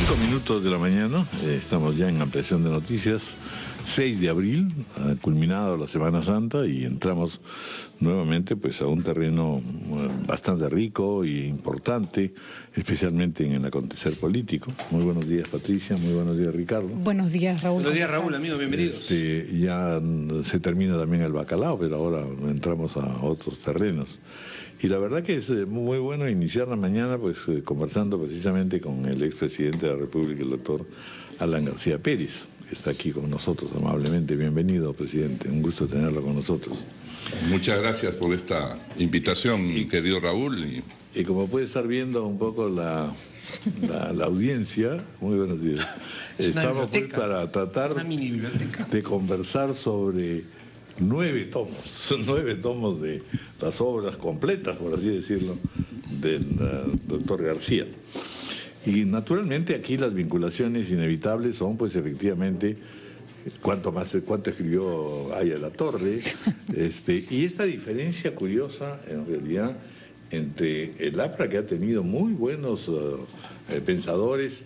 5 minutos de la mañana, estamos ya en ampliación de noticias, 6 de abril, ha culminado la Semana Santa y entramos nuevamente pues a un terreno bastante rico e importante, especialmente en el acontecer político. Muy buenos días, Patricia, muy buenos días, Ricardo. Buenos días, Raúl. Buenos días, Raúl, amigos, bienvenidos. Ya se termina también el bacalao, pero ahora entramos a otros terrenos. Y la verdad que es muy bueno iniciar la mañana pues conversando precisamente con el expresidente de la República, el doctor Alan García Pérez, que está aquí con nosotros amablemente. Bienvenido, presidente, un gusto tenerlo con nosotros. Muchas gracias por esta invitación, mi querido Raúl. Y como puede estar viendo un poco la audiencia, muy buenos días, estamos pues para tratar de conversar sobre 9 tomos de las obras completas, por así decirlo, del doctor García. Y naturalmente aquí las vinculaciones inevitables son pues efectivamente cuánto escribió Aya La Torre, y esta diferencia curiosa en realidad entre el APRA, que ha tenido muy buenos pensadores,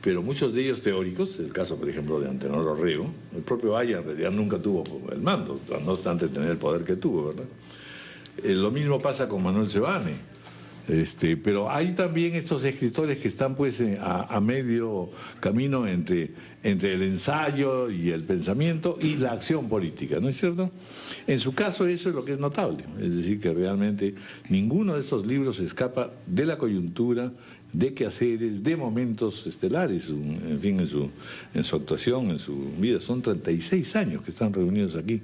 pero muchos de ellos teóricos, el caso por ejemplo de Antenor Orrego. El propio Aya en realidad nunca tuvo el mando, no obstante tener el poder que tuvo, ¿verdad? Lo mismo pasa con Manuel Sebane, pero hay también estos escritores que están pues a medio camino entre el ensayo y el pensamiento y la acción política, ¿no es cierto? En su caso eso es lo que es notable, es decir, que realmente ninguno de estos libros escapa de la coyuntura, de quehaceres, de momentos estelares, en fin, en su actuación, en su vida. Son 36 años que están reunidos aquí.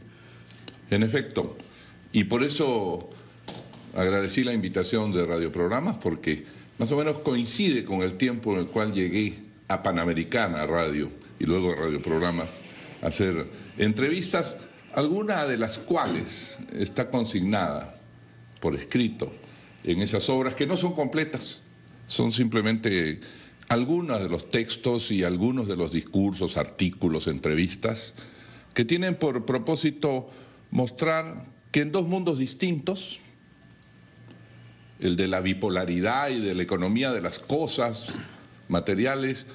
En efecto, y por eso agradecí la invitación de Radioprogramas, porque más o menos coincide con el tiempo en el cual llegué a Panamericana Radio y luego a Radioprogramas a hacer entrevistas, alguna de las cuales está consignada por escrito en esas obras que no son completas. Son simplemente algunos de los textos y algunos de los discursos, artículos, entrevistas, que tienen por propósito mostrar que en dos mundos distintos, el de la bipolaridad y de la economía de las cosas materiales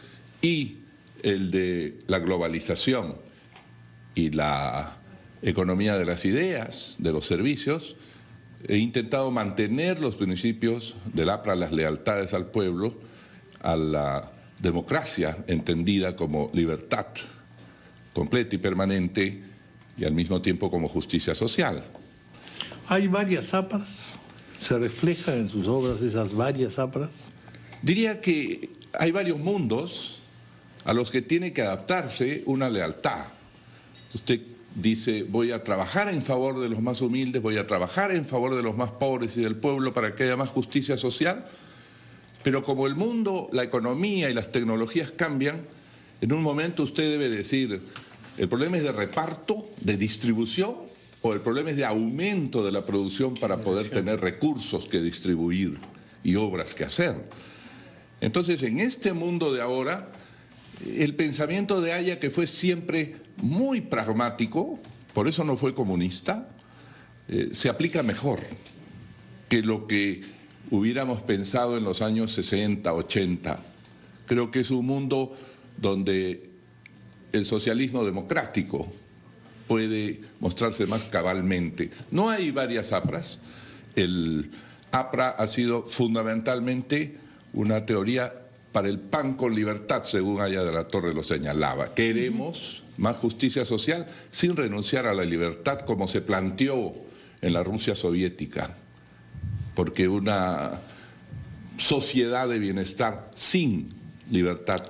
y el de la globalización y la economía de las ideas, de los servicios, he intentado mantener los principios del APRA, las lealtades al pueblo, a la democracia entendida como libertad completa y permanente y al mismo tiempo como justicia social. ¿Hay varias APRAs? ¿Se refleja en sus obras esas varias APRAs? Diría que hay varios mundos a los que tiene que adaptarse una lealtad. Usted dice, voy a trabajar en favor de los más humildes, voy a trabajar en favor de los más pobres y del pueblo para que haya más justicia social, pero como el mundo, la economía y las tecnologías cambian, en un momento usted debe decir, el problema es de reparto, de distribución, o el problema es de aumento de la producción para poder tener recursos que distribuir y obras que hacer. Entonces, en este mundo de ahora, el pensamiento de Aya, que fue siempre muy pragmático, por eso no fue comunista, se aplica mejor que lo que hubiéramos pensado en los años 60, 80. Creo que es un mundo donde el socialismo democrático puede mostrarse más cabalmente. No hay varias APRAs. El APRA ha sido fundamentalmente una teoría para el pan con libertad, según Aya de la Torre lo señalaba. Queremos más justicia social sin renunciar a la libertad como se planteó en la Rusia soviética, porque una sociedad de bienestar sin libertad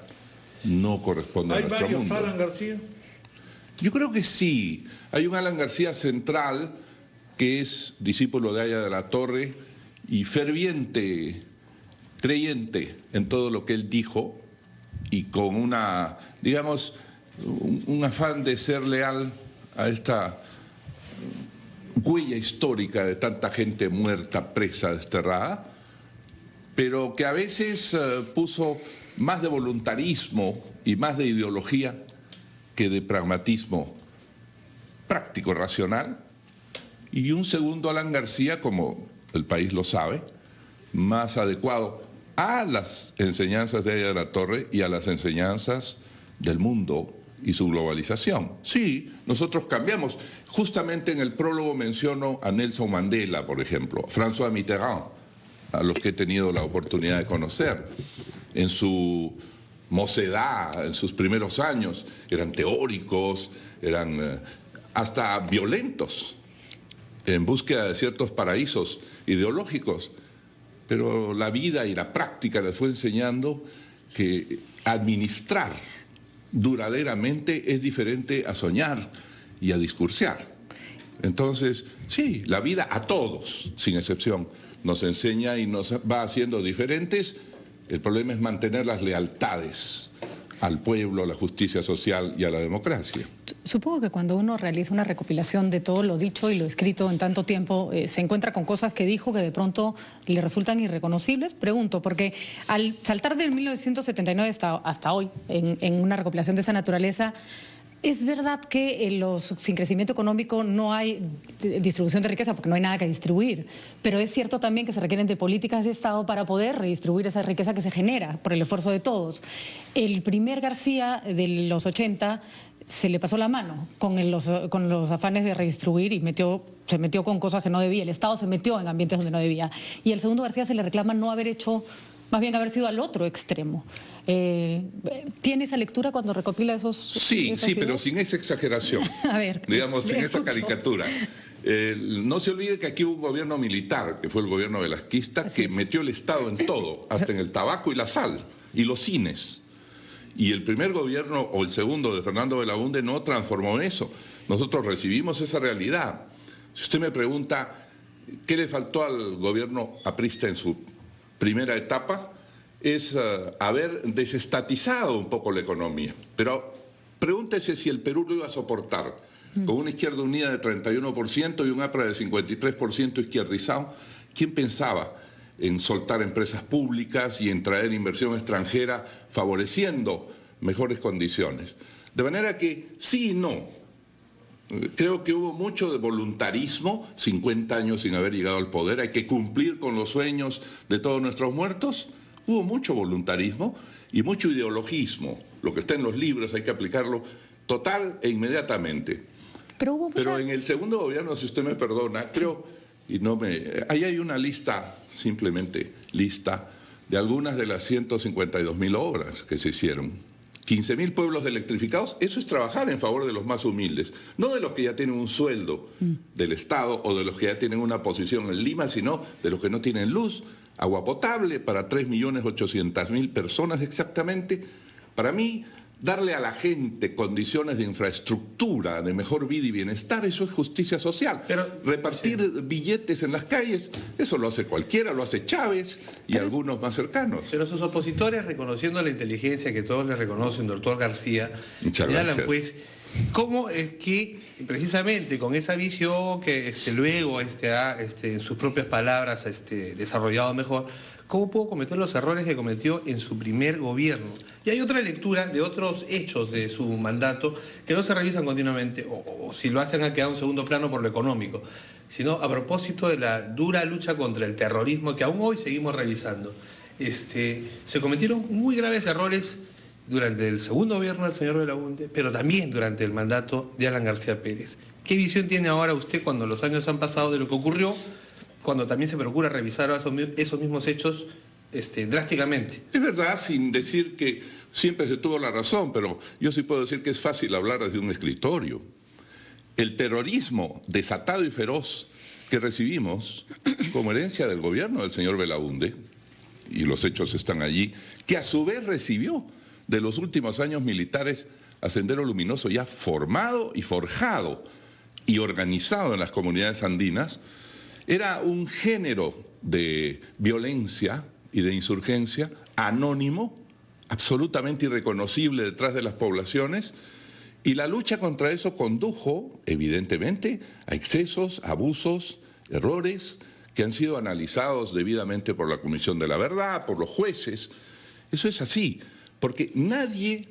no corresponde a nuestro mundo. ¿Hay varios Alan García? Yo creo que sí. Hay un Alan García central que es discípulo de Aya de la Torre y ferviente creyente en todo lo que él dijo y con una, digamos, un afán de ser leal a esta huella histórica de tanta gente muerta, presa, desterrada, pero que a veces puso más de voluntarismo y más de ideología que de pragmatismo práctico, racional. Y un segundo Alan García, como el país lo sabe, más adecuado a las enseñanzas de Aya de la Torre y a las enseñanzas del mundo y su globalización. Sí, nosotros cambiamos. Justamente en el prólogo menciono a Nelson Mandela, por ejemplo, a François Mitterrand, a los que he tenido la oportunidad de conocer. En su mocedad, en sus primeros años, eran teóricos, eran hasta violentos, en búsqueda de ciertos paraísos ideológicos, pero la vida y la práctica les fue enseñando que administrar duraderamente es diferente a soñar y a discursear. Entonces, sí, la vida a todos, sin excepción, nos enseña y nos va haciendo diferentes. El problema es mantener las lealtades al pueblo, a la justicia social y a la democracia. Supongo que cuando uno realiza una recopilación de todo lo dicho y lo escrito en tanto tiempo, se encuentra con cosas que dijo que de pronto le resultan irreconocibles. Pregunto, porque al saltar del 1979 hasta hoy, en una recopilación de esa naturaleza, ¿es verdad que sin crecimiento económico no hay distribución de riqueza porque no hay nada que distribuir? Pero es cierto también que se requieren de políticas de Estado para poder redistribuir esa riqueza que se genera por el esfuerzo de todos. El primer García de los 80 se le pasó la mano con los afanes de redistribuir y se metió con cosas que no debía. El Estado se metió en ambientes donde no debía. Y el segundo García se le reclama no haber hecho, más bien haber sido al otro extremo. ¿Tiene esa lectura cuando recopila esos? Sí, pero sin esa exageración. A ver, digamos, sin esa caricatura. No se olvide que aquí hubo un gobierno militar, que fue el gobierno velasquista, que metió el Estado en todo, hasta en el tabaco y la sal, y los cines. Y el primer gobierno, o el segundo, de Fernando Belaúnde, no transformó eso. Nosotros recibimos esa realidad. Si usted me pregunta, ¿qué le faltó al gobierno aprista en su primera etapa? Es haber desestatizado un poco la economía. Pero pregúntese si el Perú lo iba a soportar con una Izquierda Unida de 31% y un APRA de 53% izquierdizado. ¿Quién pensaba en soltar empresas públicas y en traer inversión extranjera favoreciendo mejores condiciones? De manera que sí y no. Creo que hubo mucho de voluntarismo, 50 años sin haber llegado al poder, hay que cumplir con los sueños de todos nuestros muertos. Hubo mucho voluntarismo y mucho ideologismo. Lo que está en los libros hay que aplicarlo total e inmediatamente. Pero en el segundo gobierno, si usted me perdona, creo, ahí hay una lista, simplemente lista, de algunas de las 152.000 obras que se hicieron. 15.000 pueblos electrificados, eso es trabajar en favor de los más humildes, no de los que ya tienen un sueldo del Estado o de los que ya tienen una posición en Lima, sino de los que no tienen luz, agua potable para 3.800.000 personas exactamente. Para mí, darle a la gente condiciones de infraestructura, de mejor vida y bienestar, eso es justicia social. Pero repartir billetes en las calles, eso lo hace cualquiera, lo hace Chávez y algunos más cercanos. Pero sus opositores, reconociendo la inteligencia que todos le reconocen, doctor García, señalan pues cómo es que precisamente con esa visión que luego ha en sus propias palabras desarrollado mejor, ¿cómo pudo cometer los errores que cometió en su primer gobierno? Y hay otra lectura de otros hechos de su mandato que no se revisan continuamente, o si lo hacen ha quedado en segundo plano por lo económico, sino a propósito de la dura lucha contra el terrorismo que aún hoy seguimos revisando. Se cometieron muy graves errores durante el segundo gobierno del señor Belaúnde, pero también durante el mandato de Alan García Pérez. ¿Qué visión tiene ahora usted cuando los años han pasado de lo que ocurrió, cuando también se procura revisar esos mismos hechos drásticamente? Es verdad, sin decir que siempre se tuvo la razón, pero yo sí puedo decir que es fácil hablar desde un escritorio. El terrorismo desatado y feroz que recibimos como herencia del gobierno del señor Belaúnde, y los hechos están allí, que a su vez recibió de los últimos años militares a Sendero Luminoso ya formado y forjado y organizado en las comunidades andinas, era un género de violencia y de insurgencia anónimo, absolutamente irreconocible detrás de las poblaciones, y la lucha contra eso condujo, evidentemente, a excesos, abusos, errores que han sido analizados debidamente por la Comisión de la Verdad, por los jueces. Eso es así, porque nadie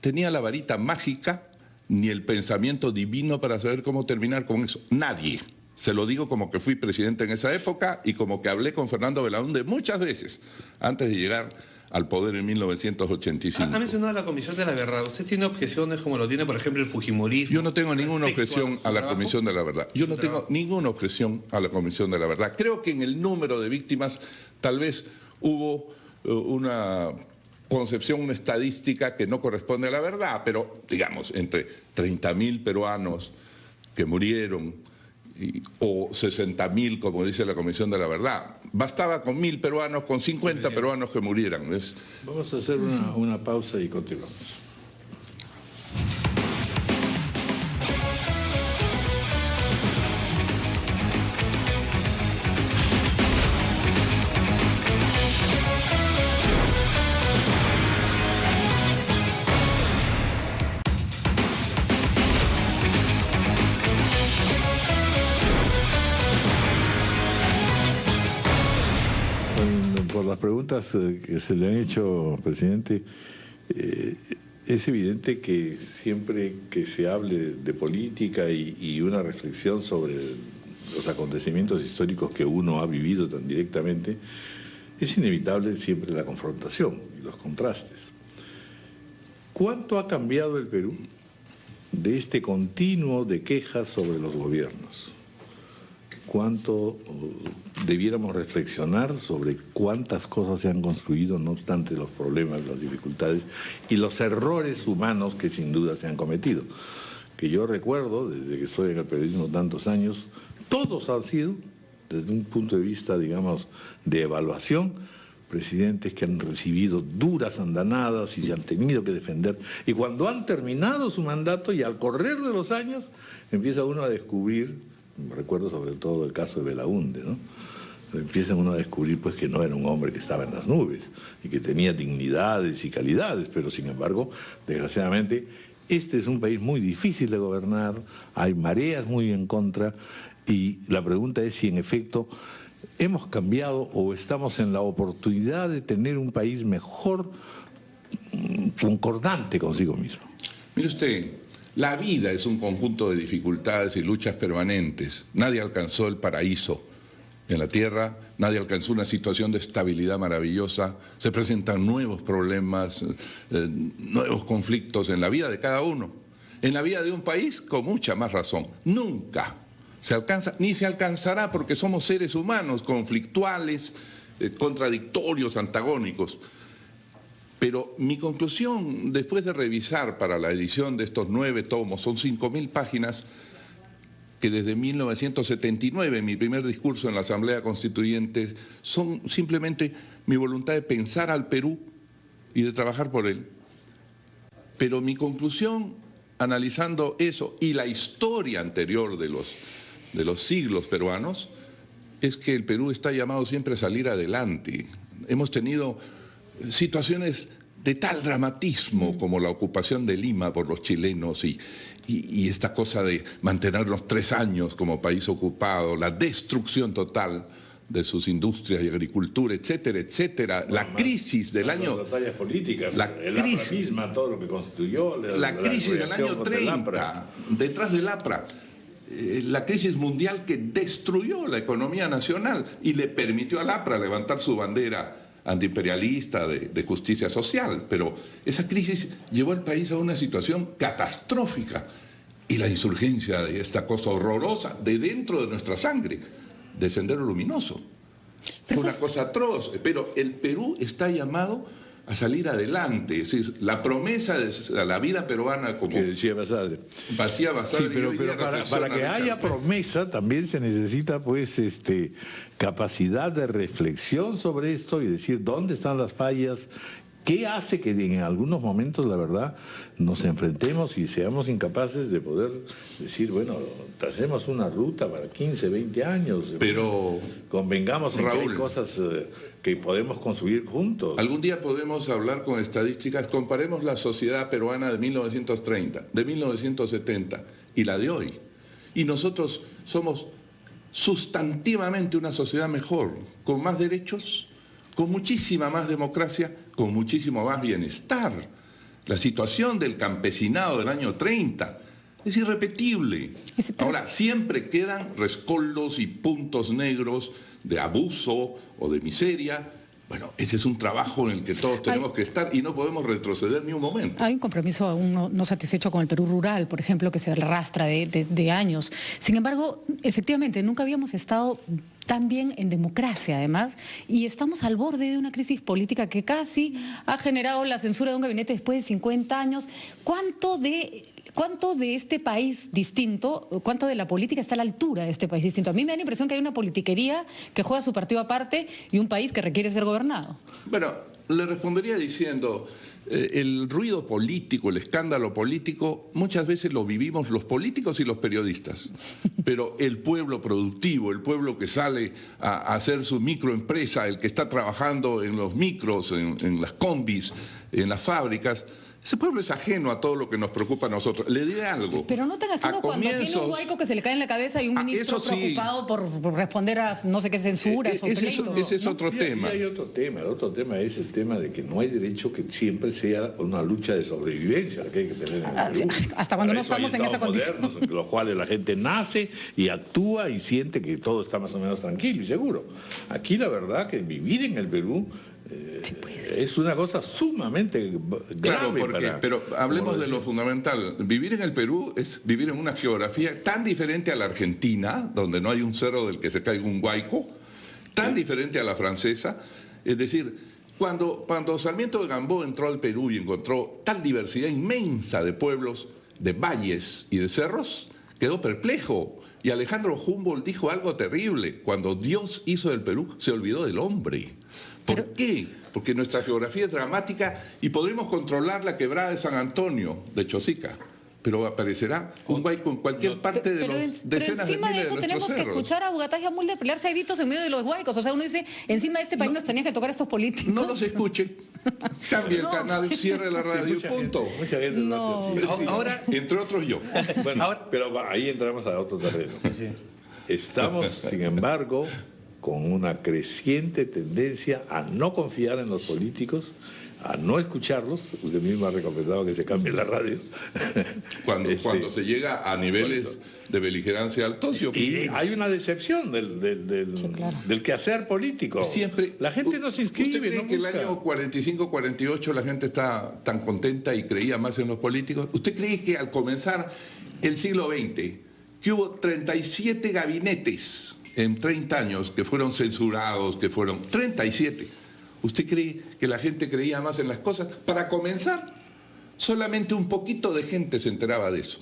tenía la varita mágica ni el pensamiento divino para saber cómo terminar con eso. Nadie. Se lo digo como que fui presidente en esa época y como que hablé con Fernando Belaúnde muchas veces antes de llegar al poder en 1985. Ha mencionado la Comisión de la Verdad. ¿Usted tiene objeciones como lo tiene, por ejemplo, el fujimorismo? Yo no tengo ninguna objeción a la Comisión de la Verdad. Yo no tengo ninguna objeción a la Comisión de la Verdad. Creo que en el número de víctimas tal vez hubo una concepción, una estadística que no corresponde a la verdad, pero digamos, entre 30.000 peruanos que murieron o 60.000, como dice la Comisión de la Verdad. Bastaba con 1.000 peruanos, con 50 peruanos que murieran. Vamos a hacer una pausa y continuamos. Por las preguntas que se le han hecho, presidente, es evidente que siempre que se hable de política y una reflexión sobre los acontecimientos históricos que uno ha vivido tan directamente, es inevitable siempre la confrontación y los contrastes. ¿Cuánto ha cambiado el Perú de este continuo de quejas sobre los gobiernos? ¿Cuánto debiéramos reflexionar sobre cuántas cosas se han construido, no obstante los problemas, las dificultades y los errores humanos que sin duda se han cometido? Que yo recuerdo, desde que estoy en el periodismo tantos años, todos han sido, desde un punto de vista, digamos, de evaluación, presidentes que han recibido duras andanadas y se han tenido que defender. Y cuando han terminado su mandato y al correr de los años, empieza uno a descubrir, recuerdo sobre todo el caso de Belaúnde, ¿no? Empiezan uno a descubrir pues que no era un hombre que estaba en las nubes y que tenía dignidades y calidades, pero sin embargo, desgraciadamente, este es un país muy difícil de gobernar, hay mareas muy en contra y la pregunta es si en efecto hemos cambiado o estamos en la oportunidad de tener un país mejor, concordante consigo mismo. Mire usted, la vida es un conjunto de dificultades y luchas permanentes. Nadie alcanzó el paraíso en la tierra, nadie alcanzó una situación de estabilidad maravillosa. Se presentan nuevos problemas, nuevos conflictos en la vida de cada uno. En la vida de un país, con mucha más razón. Nunca se alcanza, ni se alcanzará, porque somos seres humanos conflictuales, contradictorios, antagónicos. Pero mi conclusión, después de revisar para la edición de estos 9 tomos, son 5.000 páginas, que desde 1979, mi primer discurso en la Asamblea Constituyente, son simplemente mi voluntad de pensar al Perú y de trabajar por él. Pero mi conclusión, analizando eso y la historia anterior de los siglos peruanos, es que el Perú está llamado siempre a salir adelante. Hemos tenido situaciones de tal dramatismo como la ocupación de Lima por los chilenos y esta cosa de mantenernos 3 años como país ocupado, la destrucción total de sus industrias y agricultura, etcétera, etcétera. La crisis del año... Las batallas políticas, la crisis misma, todo lo que constituyó... La crisis del año 30, detrás del APRA. La crisis mundial que destruyó la economía nacional y le permitió al APRA levantar su bandera antiimperialista de justicia social, pero esa crisis llevó al país a una situación catastrófica y la insurgencia de esta cosa horrorosa de dentro de nuestra sangre, de Sendero Luminoso. Fue una cosa atroz, pero el Perú está llamado a salir adelante, es decir, la promesa de la vida peruana como... Que decía Basadre. Vacía Basadre. Sí, pero para que haya promesa también se necesita pues capacidad de reflexión sobre esto y decir dónde están las fallas, qué hace que en algunos momentos, la verdad, nos enfrentemos y seamos incapaces de poder decir, bueno, hacemos una ruta para 15, 20 años, pero convengamos en Raúl, que hay cosas que podemos construir juntos. Algún día podemos hablar con estadísticas, comparemos la sociedad peruana de 1930, de 1970 y la de hoy. Y nosotros somos sustantivamente una sociedad mejor, con más derechos, con muchísima más democracia, con muchísimo más bienestar. La situación del campesinado del año 30 es irrepetible. Ahora, siempre quedan rescoldos y puntos negros de abuso o de miseria. Bueno, ese es un trabajo en el que todos tenemos que estar y no podemos retroceder ni un momento. Hay un compromiso aún no satisfecho con el Perú rural, por ejemplo, que se arrastra de años. Sin embargo, efectivamente, nunca habíamos estado tan bien en democracia, además, y estamos al borde de una crisis política que casi ha generado la censura de un gabinete después de 50 años. ¿Cuánto de este país distinto, cuánto de la política está a la altura de este país distinto? A mí me da la impresión que hay una politiquería que juega su partido aparte y un país que requiere ser gobernado. Bueno, le respondería diciendo, el ruido político, el escándalo político, muchas veces lo vivimos los políticos y los periodistas, pero el pueblo productivo, el pueblo que sale a hacer su microempresa, el que está trabajando en los micros, en las combis, en las fábricas, ese pueblo es ajeno a todo lo que nos preocupa a nosotros. Le diré algo. Pero no tan ajeno cuando tiene un huaico que se le cae en la cabeza y un ministro preocupado por responder a no sé qué censuras o pleitos. Ese es otro tema. Y hay otro tema. El otro tema es el tema de que no hay derecho que siempre sea una lucha de sobrevivencia la que hay que tener en el Perú. Hasta cuando no estamos en esa condición. En los cuales la gente nace y actúa y siente que todo está más o menos tranquilo y seguro. Aquí la verdad que vivir en el Perú es una cosa sumamente grave. Claro, pero hablemos de lo fundamental. Vivir en el Perú es vivir en una geografía tan diferente a la Argentina, donde no hay un cerro del que se caiga un huaico, tan diferente a la francesa. Es decir, cuando Sarmiento de Gambó entró al Perú y encontró tal diversidad inmensa de pueblos, de valles y de cerros, quedó perplejo. Y Alejandro Humboldt dijo algo terrible: cuando Dios hizo del Perú, se olvidó del hombre. ¿Por qué? Porque nuestra geografía es dramática y podremos controlar la quebrada de San Antonio, de Chosica, pero aparecerá un huaico en cualquier parte de los decenas de miles de nuestros cerros. Pero encima de eso tenemos que escuchar a Bugatá y a Mulder pelearse a gritos en medio de los huaicos. O sea, uno dice, encima de este país nos tenían que tocar a estos políticos. No los escuche. Cambie el canal, cierre la radio, punto. Mucha gente lo hace así. Ahora, entre otros yo. Bueno, pero ahí entramos a otro terreno. Estamos, sin embargo, con una creciente tendencia a no confiar en los políticos, a no escucharlos. Usted mismo ha recomendado que se cambie la radio. Cuando se llega a niveles de beligerancia altos. Y hay una decepción del quehacer político. Siempre, la gente no se inscribe. ¿Usted cree que el año 45, 48 la gente está tan contenta y creía más en los políticos? ¿Usted cree que al comenzar el siglo XX, que hubo 37 gabinetes en 30 años que fueron censurados, que fueron 37? ¿Usted cree que la gente creía más en las cosas? Para comenzar, solamente un poquito de gente se enteraba de eso.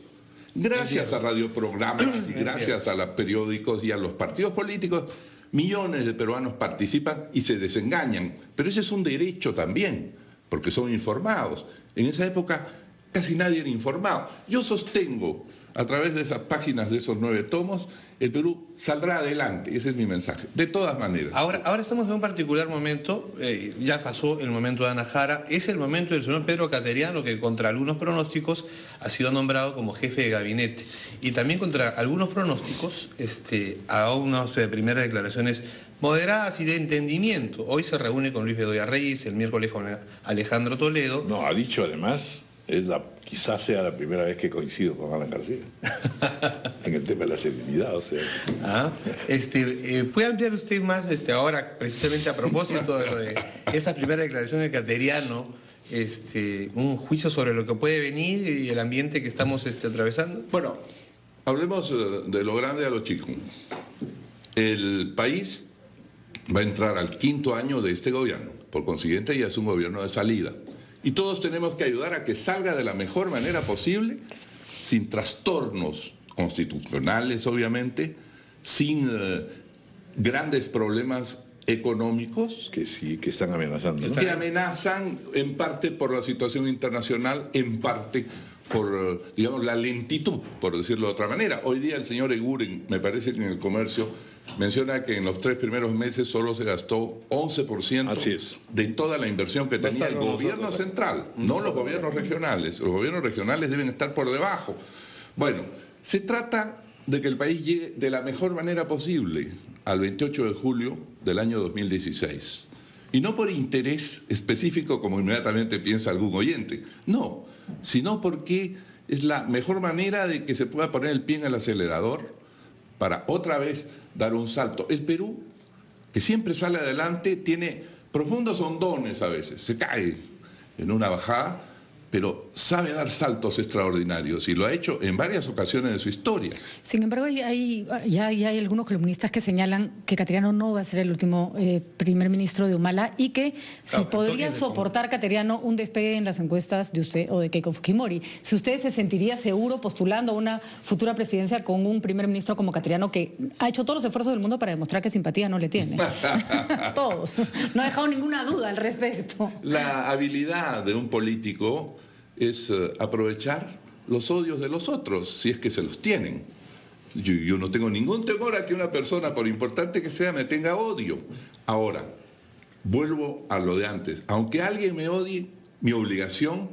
Gracias a radioprogramas y gracias a los periódicos y a los partidos políticos, millones de peruanos participan y se desengañan. Pero ese es un derecho también, porque son informados. En esa época casi nadie era informado. Yo sostengo, a través de esas páginas de esos 9 tomos, el Perú saldrá adelante. Ese es mi mensaje, de todas maneras. Ahora estamos en un particular momento, ya pasó el momento de Ana Jara, es el momento del señor Pedro Cateriano, que contra algunos pronósticos ha sido nombrado como jefe de gabinete. Y también contra algunos pronósticos, a unas primeras declaraciones moderadas y de entendimiento. Hoy se reúne con Luis Bedoya Reyes, el miércoles con Alejandro Toledo. No, ha dicho además, quizás sea la primera vez que coincido con Alan García en el tema de la serenidad, o sea. ¿Puede ampliar usted más ahora, precisamente a propósito de lo de esa primera declaración de Cateriano, un juicio sobre lo que puede venir y el ambiente que estamos atravesando? Bueno, hablemos de lo grande a lo chico. El país va a entrar al 5º año de este gobierno, por consiguiente ya es un gobierno de salida. Y todos tenemos que ayudar a que salga de la mejor manera posible, sin trastornos constitucionales, obviamente, sin grandes problemas económicos. Que sí, que están amenazando, ¿no? Que amenazan en parte por la situación internacional, en parte por, digamos, la lentitud, por decirlo de otra manera. Hoy día el señor Eguren, me parece que en el comercio, menciona que en los 3 primeros meses solo se gastó 11% de toda la inversión que tenía el gobierno central, no los gobiernos regionales. Los gobiernos regionales deben estar por debajo. Bueno, se trata de que el país llegue de la mejor manera posible al 28 de julio del año 2016. Y no por interés específico, como inmediatamente piensa algún oyente, no, sino porque es la mejor manera de que se pueda poner el pie en el acelerador para otra vez dar un salto. El Perú, que siempre sale adelante, tiene profundos hondones a veces, se cae en una bajada, pero sabe dar saltos extraordinarios y lo ha hecho en varias ocasiones de su historia. Sin embargo, ya hay algunos columnistas que señalan que Cateriano no va a ser el último primer ministro de Humala y que si podría soportar Cateriano un despegue en las encuestas de usted o de Keiko Fujimori. Si usted se sentiría seguro postulando a una futura presidencia con un primer ministro como Cateriano, que ha hecho todos los esfuerzos del mundo para demostrar que simpatía no le tiene. Todos. No ha dejado ninguna duda al respecto. La habilidad de un político es aprovechar los odios de los otros, si es que se los tienen. Yo no tengo ningún temor a que una persona, por importante que sea, me tenga odio. Ahora, vuelvo a lo de antes. Aunque alguien me odie, mi obligación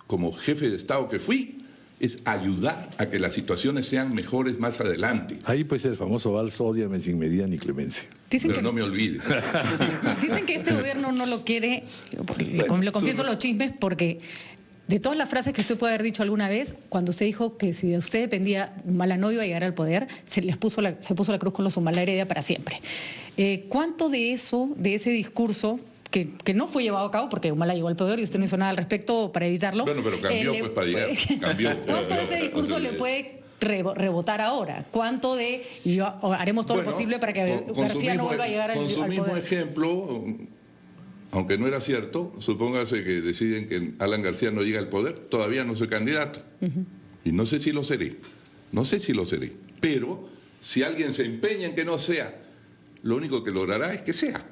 como jefe de Estado que fui es ayudar a que las situaciones sean mejores más adelante. Ahí pues el famoso vals ódiame sin medida ni clemencia. Pero no me olvides. Dicen que este gobierno no lo quiere, le confieso los chismes, porque de todas las frases que usted puede haber dicho alguna vez, cuando usted dijo que si de usted dependía, Humala no iba a llegar al poder, se puso la cruz con los Humala Heredia para siempre. ¿Cuánto de eso, de ese discurso, que no fue llevado a cabo porque Humala llegó al poder y usted no hizo nada al respecto para evitarlo? Bueno, pero cambió pues para llegar. ¿Cuánto de ese discurso le puede rebotar ahora? ¿Cuánto de haremos todo lo posible para que García no vuelva a llegar al poder? Con su mismo ejemplo, aunque no era cierto, supóngase que deciden que Alan García no llega al poder, todavía no soy candidato. Y no sé si lo seré, pero si alguien se empeña en que no sea, lo único que logrará es que sea,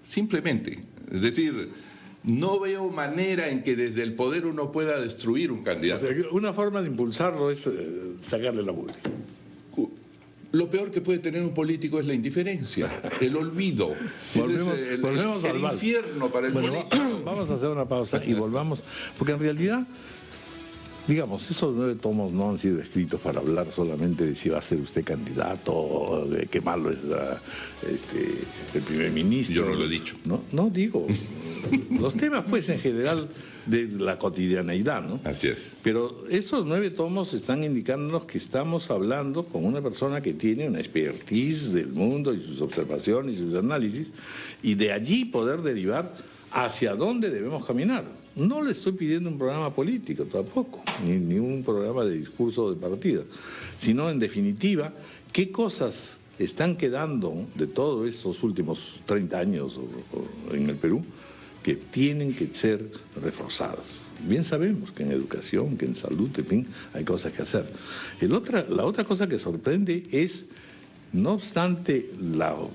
simplemente. Es decir, no veo manera en que desde el poder uno pueda destruir un candidato. O sea, una forma de impulsarlo es sacarle la mugre. Lo peor que puede tener un político es la indiferencia, el olvido. Volvemos al infierno para el político. Vamos a hacer una pausa y volvamos, porque en realidad, digamos, esos 9 tomos no han sido escritos para hablar solamente de si va a ser usted candidato, o de qué malo es el primer ministro. Yo no lo he dicho. No digo, los temas pues en general de la cotidianeidad, ¿no? Así es. Pero estos 9 tomos están indicándonos que estamos hablando con una persona que tiene una expertise del mundo y sus observaciones y sus análisis, y de allí poder derivar hacia dónde debemos caminar. No le estoy pidiendo un programa político tampoco, ni un programa de discurso de partida, sino en definitiva, qué cosas están quedando de todos estos últimos 30 años en el Perú que tienen que ser reforzadas. Bien sabemos que en educación, que en salud, en fin, hay cosas que hacer. La otra cosa que sorprende es, no obstante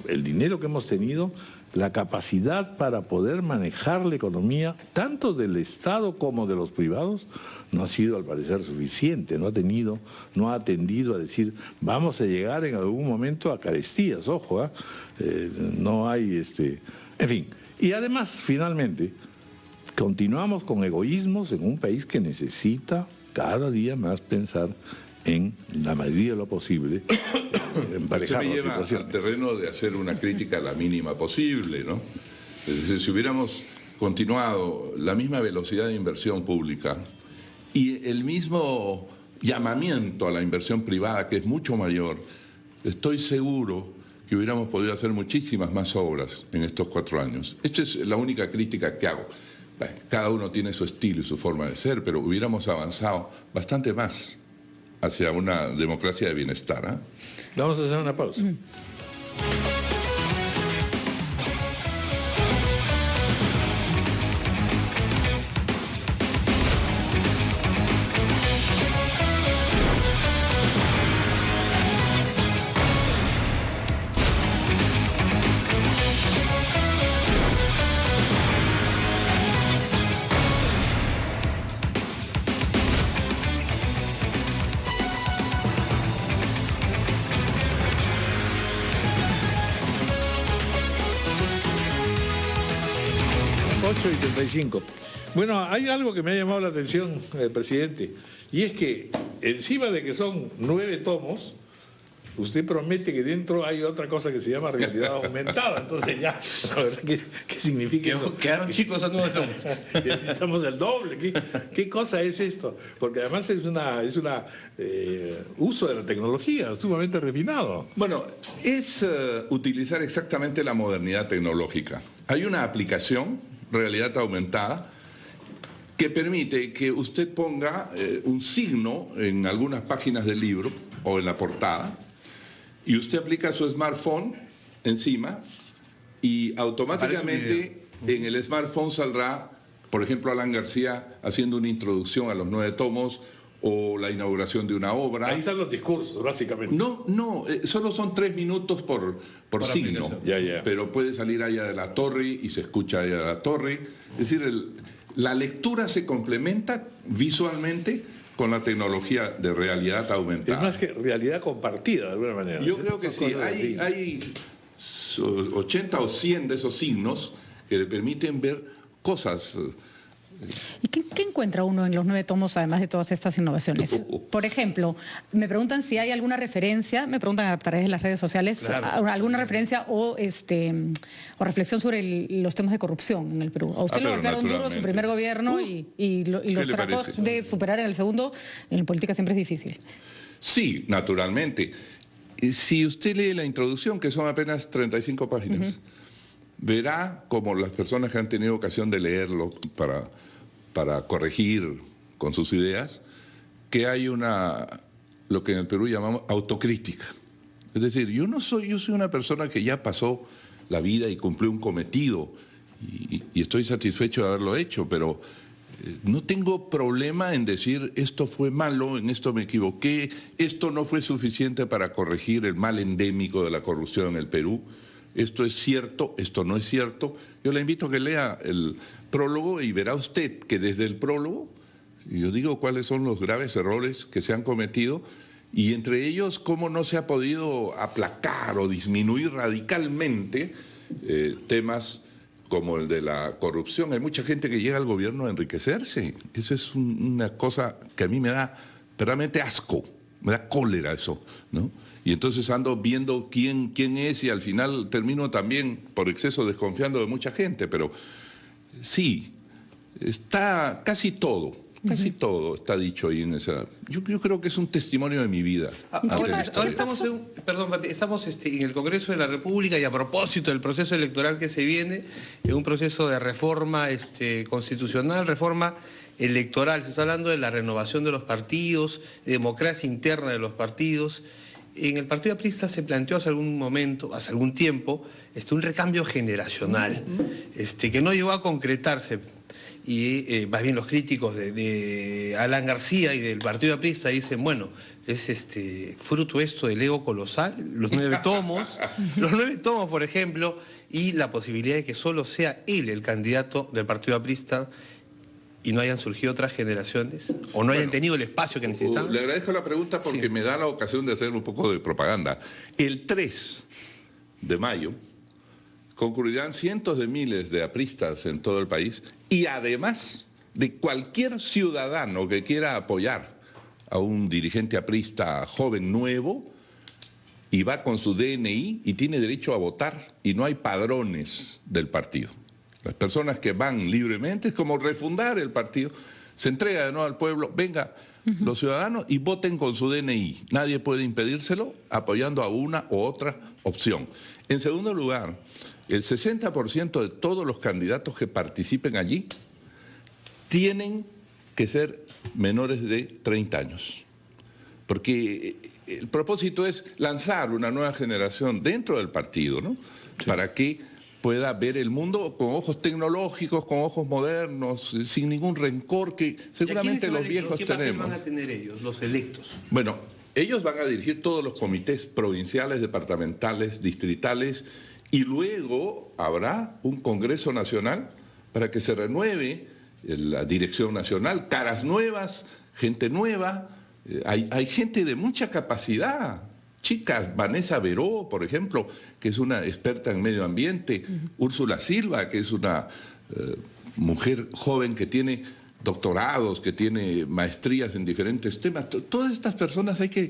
el dinero que hemos tenido, la capacidad para poder manejar la economía, tanto del Estado como de los privados, no ha sido al parecer suficiente, no ha atendido a decir, vamos a llegar en algún momento a carestías, ojo, no hay, en fin. Y además, finalmente, continuamos con egoísmos en un país que necesita cada día más pensar en la medida de lo posible emparejar la situación. Al terreno de hacer una crítica la mínima posible, ¿no? Es decir, si hubiéramos continuado la misma velocidad de inversión pública y el mismo llamamiento a la inversión privada, que es mucho mayor, estoy seguro que hubiéramos podido hacer muchísimas más obras en estos 4 años. Esta es la única crítica que hago. Cada uno tiene su estilo y su forma de ser, pero hubiéramos avanzado bastante más hacia una democracia de bienestar. Vamos a hacer una pausa. 8:35. Bueno, hay algo que me ha llamado la atención, presidente, y es que encima de que son 9 tomos, usted promete que dentro hay otra cosa que se llama realidad aumentada. Entonces ya, la verdad, ¿qué significa eso? Quedaron chicos esos nuevos tomos. Necesitamos el doble. ¿Qué cosa es esto? Porque además es una uso de la tecnología sumamente refinado. Bueno, es utilizar exactamente la modernidad tecnológica. Hay una aplicación, realidad aumentada, que permite que usted ponga un signo en algunas páginas del libro o en la portada, y usted aplica su smartphone encima y automáticamente en el smartphone saldrá, por ejemplo, Alan García haciendo una introducción a los 9 tomos o la inauguración de una obra. Ahí están los discursos, básicamente. No, solo son 3 minutos por signo, pero puede salir allá de la torre y se escucha allá de la torre. Es decir, la lectura se complementa visualmente con la tecnología de realidad aumentada. Es más que realidad compartida, de alguna manera. Yo creo que sí. Hay 80 o 100 de esos signos que le permiten ver cosas. ¿Y qué encuentra uno en los 9 tomos, además de todas estas innovaciones? Por ejemplo, me preguntan si hay alguna referencia, me preguntan a través de las redes sociales, claro, alguna referencia o reflexión sobre los temas de corrupción en el Perú. A usted lo golpearon duro su primer gobierno y los trató de superar en el segundo. En política siempre es difícil. Sí, naturalmente. Si usted lee la introducción, que son apenas 35 páginas, verá como las personas que han tenido ocasión de leerlo para corregir con sus ideas, que hay lo que en el Perú llamamos autocrítica. Es decir, yo soy una persona que ya pasó la vida y cumplió un cometido y estoy satisfecho de haberlo hecho, pero no tengo problema en decir esto fue malo, en esto me equivoqué, esto no fue suficiente para corregir el mal endémico de la corrupción en el Perú. Esto es cierto, esto no es cierto. Yo le invito a que lea el prólogo y verá usted que desde el prólogo yo digo cuáles son los graves errores que se han cometido y entre ellos cómo no se ha podido aplacar o disminuir radicalmente temas como el de la corrupción. Hay mucha gente que llega al gobierno a enriquecerse. Eso es una cosa que a mí me da realmente asco, me da cólera eso, ¿no? Y entonces ando viendo quién es y al final termino también por exceso desconfiando de mucha gente, pero sí, está casi todo está dicho ahí en esa. Yo creo que es un testimonio de mi vida. Ahora estamos en el Congreso de la República y a propósito del proceso electoral que se viene, en un proceso de reforma constitucional, reforma electoral. Se está hablando de la renovación de los partidos, de democracia interna de los partidos. En el Partido Aprista se planteó hace algún tiempo, un recambio generacional, que no llegó a concretarse. Y más bien los críticos de Alan García y del Partido Aprista dicen, bueno, es fruto esto del ego colosal, los 9 tomos, por ejemplo, y la posibilidad de que solo sea él el candidato del Partido Aprista y no hayan surgido otras generaciones o no hayan tenido el espacio que necesitaban. Le agradezco la pregunta porque me da la ocasión de hacer un poco de propaganda. El 3 de mayo concurrirán cientos de miles de apristas en todo el país y además de cualquier ciudadano que quiera apoyar a un dirigente aprista joven nuevo y va con su DNI y tiene derecho a votar y no hay padrones del partido. Las personas que van libremente es como refundar el partido, se entrega de nuevo al pueblo, venga los ciudadanos y voten con su DNI. Nadie puede impedírselo apoyando a una u otra opción. En segundo lugar, el 60% de todos los candidatos que participen allí tienen que ser menores de 30 años. Porque el propósito es lanzar una nueva generación dentro del partido, ¿no? Sí. Para que pueda ver el mundo con ojos tecnológicos, con ojos modernos, sin ningún rencor que seguramente los viejos tenemos. ¿Qué papel van a tener ellos, los electos? Bueno, ellos van a dirigir todos los comités provinciales, departamentales, distritales, y luego habrá un Congreso Nacional para que se renueve la dirección nacional, caras nuevas, gente nueva, hay gente de mucha capacidad. Chicas, Vanessa Veró, por ejemplo, que es una experta en medio ambiente, Úrsula Silva, que es una mujer joven que tiene doctorados, que tiene maestrías en diferentes temas. Todas estas personas hay que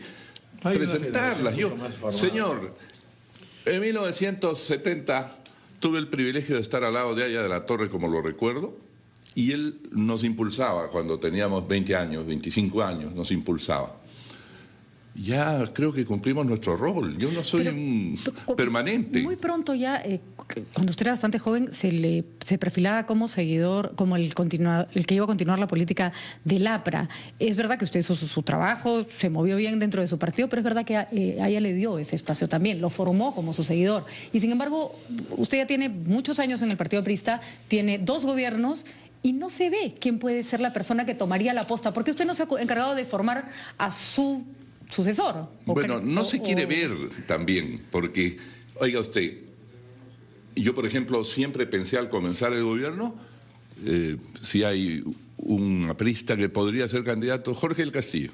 presentarlas. Señor, en 1970 tuve el privilegio de estar al lado de Haya de la Torre, como lo recuerdo, y él nos impulsaba cuando teníamos 20 años, 25 años, nos impulsaba. Ya creo que cumplimos nuestro rol. Yo no soy un permanente. Muy pronto ya, cuando usted era bastante joven, se perfilaba como seguidor, como el que iba a continuar la política del APRA. Es verdad que usted hizo su trabajo, se movió bien dentro de su partido, pero es verdad que a ella le dio ese espacio también, lo formó como su seguidor. Y sin embargo, usted ya tiene muchos años en el Partido Aprista, tiene 2 gobiernos, y no se ve quién puede ser la persona que tomaría la posta. ¿Por qué usted no se ha encargado de formar a su sucesor? Bueno, no se quiere ver también, porque, oiga usted, yo por ejemplo siempre pensé al comenzar el gobierno, si hay un aprista que podría ser candidato, Jorge del Castillo.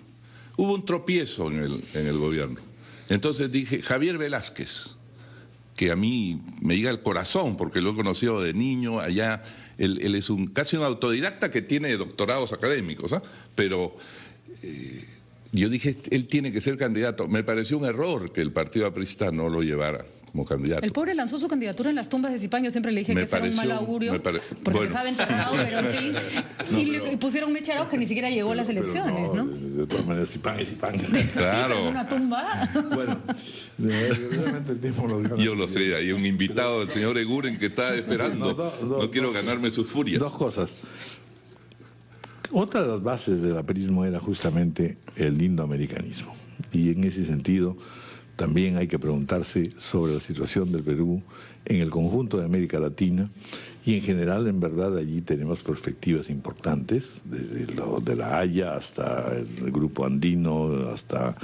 Hubo un tropiezo en el gobierno. Entonces dije, Javier Velázquez, que a mí me llega al corazón porque lo he conocido de niño allá. Él es casi un autodidacta que tiene doctorados académicos, ¿ah? Pero yo dije, él tiene que ser candidato. Me pareció un error que el Partido Aprista no lo llevara como candidato. El pobre lanzó su candidatura en las tumbas de Zipaño. Siempre le dije que era un mal augurio, porque estaba enterrado, pero en fin. Y pusieron Mecharaos que ni siquiera llegó a las elecciones, ¿no? De todas maneras, Zipán es Zipán. Claro. Sí, pero en una tumba. Bueno, realmente el tiempo nos gana. Yo lo sé, hay un invitado, el señor Eguren, que está esperando. No quiero ganarme sus furias. 2 cosas. Otra de las bases del aprismo era justamente el indoamericanismo. Y en ese sentido también hay que preguntarse sobre la situación del Perú en el conjunto de América Latina y en general, en verdad, allí tenemos perspectivas importantes, desde lo de la Haya hasta el grupo andino, hasta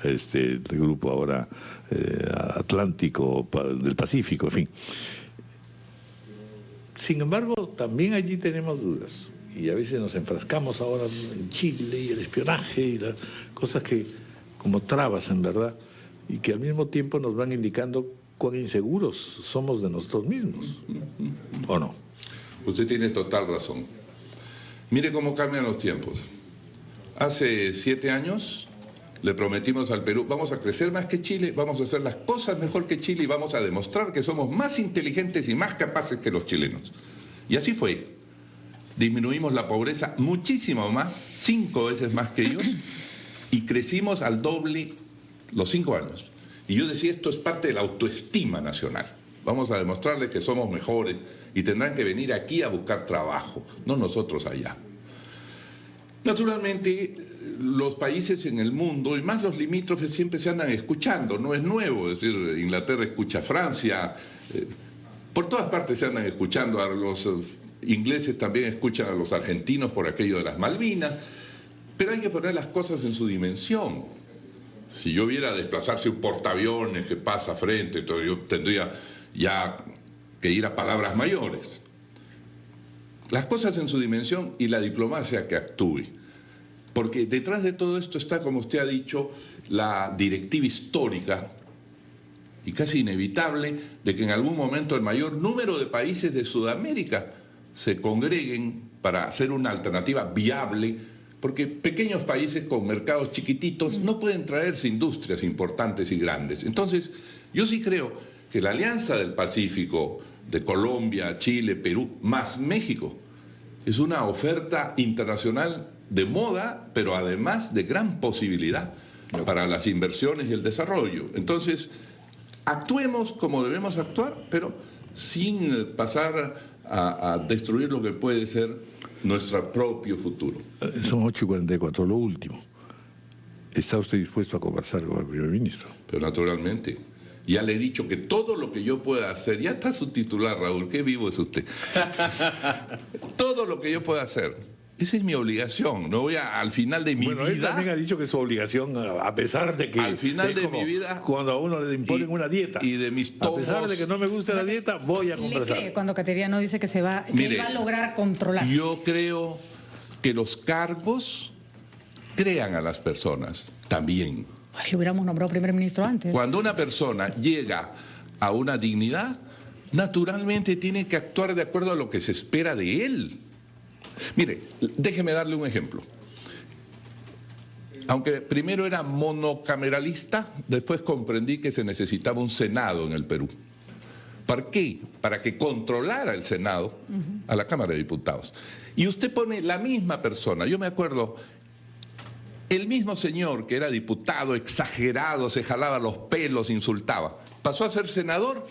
el grupo ahora atlántico, del Pacífico, en fin. Sin embargo, también allí tenemos dudas y a veces nos enfrascamos ahora en Chile y el espionaje y las cosas que como trabas, en verdad, y que al mismo tiempo nos van indicando cuán inseguros somos de nosotros mismos, ¿o no? Usted tiene total razón. Mire cómo cambian los tiempos. Hace 7 años le prometimos al Perú, vamos a crecer más que Chile, vamos a hacer las cosas mejor que Chile y vamos a demostrar que somos más inteligentes y más capaces que los chilenos. Y así fue. Disminuimos la pobreza muchísimo más, 5 veces más que ellos, y crecimos al doble los 5 años. Y yo decía, esto es parte de la autoestima nacional. Vamos a demostrarles que somos mejores y tendrán que venir aquí a buscar trabajo, no nosotros allá. Naturalmente, los países en el mundo, y más los limítrofes, siempre se andan escuchando, no es nuevo. Es decir, Inglaterra escucha a Francia, por todas partes se andan escuchando, a los ingleses también escuchan a los argentinos por aquello de las Malvinas, pero hay que poner las cosas en su dimensión. Si yo viera desplazarse un portaaviones que pasa frente, yo tendría ya que ir a palabras mayores. Las cosas en su dimensión y la diplomacia que actúe. Porque detrás de todo esto está, como usted ha dicho, la directiva histórica y casi inevitable de que en algún momento el mayor número de países de Sudamérica se congreguen para hacer una alternativa viable, porque pequeños países con mercados chiquititos no pueden traerse industrias importantes y grandes. Entonces, yo sí creo que la Alianza del Pacífico de Colombia, Chile, Perú, más México, es una oferta internacional de moda, pero además de gran posibilidad para las inversiones y el desarrollo. Entonces, actuemos como debemos actuar, pero sin pasar a destruir lo que puede ser nuestro propio futuro. Son 8:44, lo último. ¿Está usted dispuesto a conversar con el primer ministro? Pero naturalmente. Ya le he dicho que todo lo que yo pueda hacer, ya está su titular, Raúl, qué vivo es usted. Todo lo que yo pueda hacer, esa es mi obligación. No voy al final de mi vida. Bueno, él también ha dicho que es su obligación, a pesar de que al final de mi vida, cuando a uno le imponen una dieta. Y de mis tomos, a pesar de que no me guste la dieta, voy a conversar. ¿Le cree cuando Cateriano dice que él va a lograr controlar? Yo creo que los cargos crean a las personas también. Ay, lo hubiéramos nombrado primer ministro antes. Cuando una persona llega a una dignidad, naturalmente tiene que actuar de acuerdo a lo que se espera de él. Mire, déjeme darle un ejemplo. Aunque primero era monocameralista, después comprendí que se necesitaba un Senado en el Perú. ¿Para qué? Para que controlara el Senado a la Cámara de Diputados. Y usted pone la misma persona. Yo me acuerdo, el mismo señor que era diputado, exagerado, se jalaba los pelos, insultaba. Pasó a ser senador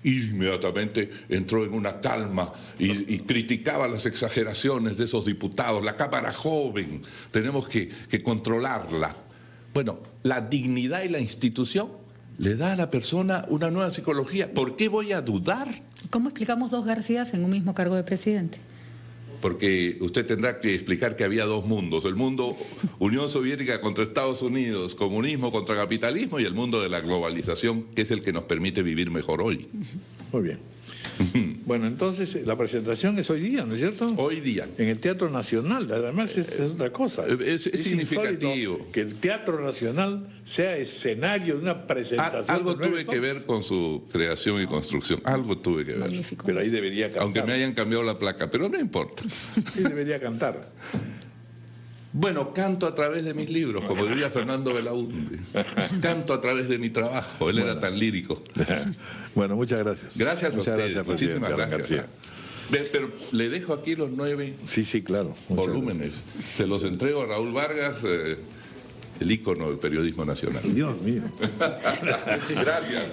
y inmediatamente entró en una calma y criticaba las exageraciones de esos diputados. La Cámara joven, tenemos que controlarla. Bueno, la dignidad y la institución le da a la persona una nueva psicología. ¿Por qué voy a dudar? ¿Cómo explicamos dos Garcías en un mismo cargo de presidente? Porque usted tendrá que explicar que había dos mundos, el mundo Unión Soviética contra Estados Unidos, comunismo contra capitalismo, y el mundo de la globalización, que es el que nos permite vivir mejor hoy. Muy bien. Bueno, entonces la presentación es hoy día, ¿no es cierto? Hoy día. En el Teatro Nacional, además es otra cosa. Es significativo. Que el Teatro Nacional sea escenario de una presentación. Algo tuve que ver con su creación y construcción, algo tuve que ver. Magnífico. Pero ahí debería cantar. Aunque me hayan cambiado la placa, pero no importa. Ahí debería cantar. Bueno, canto a través de mis libros, como diría Fernando Belaúnde. Canto a través de mi trabajo, él era tan lírico. Bueno, muchas gracias. Gracias a ustedes, gracias, muchísimas gracias. García. Pero le dejo aquí los 9 Sí, claro. Muchas volúmenes. gracias. Se los entrego a Raúl Vargas, el ícono del periodismo nacional. Dios mío. Muchas gracias.